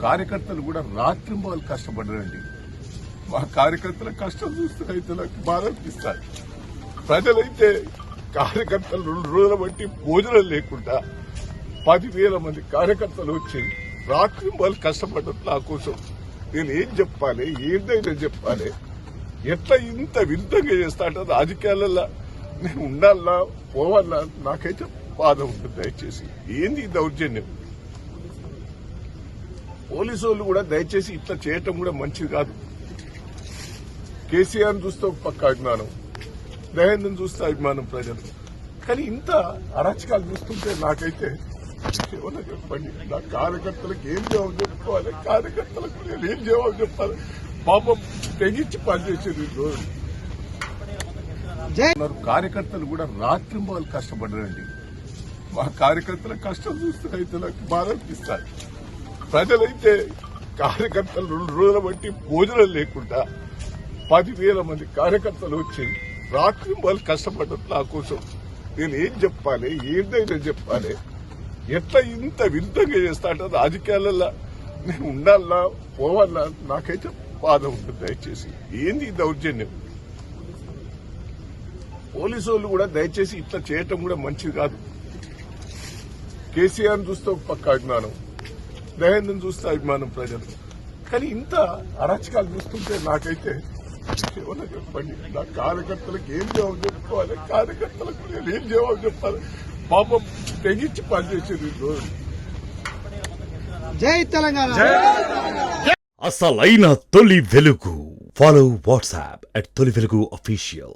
కార్యకర్తలు కూడా రాత్రింబాలు కష్టపడరండి. మా కార్యకర్తల కష్టం చూస్తే అయితే నాకు బాధ అనిపిస్తాయి. ప్రజలైతే కార్యకర్తలు 2 రోజుల బట్టి భోజనం లేకుండా 10,000 మంది కార్యకర్తలు వచ్చి రాత్రింబాలు కష్టపడ్డారు నా కోసం. నేను ఏం చెప్పాలి, ఏంటైనా చెప్పాలి, ఎట్లా ఇంత విరుద్ధంగా చేస్తా అంటే రాజకీయాలలో నేను ఉండాలా పోవాలా నాకైతే బాధ ఉంటుంది. దయచేసి ఏంది ఈ దౌర్జన్యం? పోలీసు వాళ్ళు కూడా దయచేసి ఇట్లా చేయటం కూడా మంచిది కాదు. కేసీఆర్ చూస్తే ఒక పక్క అభిమానం, దయానందం చూస్తే అభిమానం ప్రజలు. కానీ ఇంత అరాచకాలు చూస్తుంటే నాకైతే ఏమన్నా చెప్పండి, నా కార్యకర్తలకు ఏం జవాబు చెప్పుకోవాలి, కార్యకర్తలకు నేను ఏం జవాబు చెప్పాలి? పాపం తెగించి పనిచేసేది రోజు. కార్యకర్తలు కూడా రాత్రింబాలు కష్టపడరండి. మా కార్యకర్తల కష్టం చూస్తే అయితే నాకు బాధ అనిపిస్తాయి. ప్రజలైతే కార్యకర్తలు 2 రోజుల బట్టి భోజనం లేకుండా 10,000 మంది కార్యకర్తలు వచ్చి రాత్రింబాలు కష్టపడ్డారు నా కోసం. నేను ఏం చెప్పాలి, ఏంటైనా చెప్పాలి, ఎట్లా ఇంత విరుద్ధంగా చేస్తా అంటే రాజకీయాలలో నేను ఉండాలా పోవాలా నాకైతే బాధ ఉంటుంది. దయచేసి ఏంది ఈ దౌర్జన్యం? పోలీసు వాళ్ళు కూడా దయచేసి ఇట్లా చేయటం కూడా మంచిది కాదు. కేసీఆర్ చూస్తే ఒక పక్క అభిమానం, దయానందం చూస్తే అభిమానం ప్రజలు. కానీ ఇంత అరాచకాలు చూస్తుంటే నాకైతే ఏమన్నా చెప్పండి, నా కార్యకర్తలకు ఏం జవాబు చెప్పుకోవాలి, కార్యకర్తలకు నేను ఏం జవాబు చెప్పాలి? పాపం తెగించి పనిచేసేది రోజు. జై తెలంగాణ. అసలైన తొలి వెలుగు. ఫాలో వాట్సాప్ @తొలి వెలుగు official.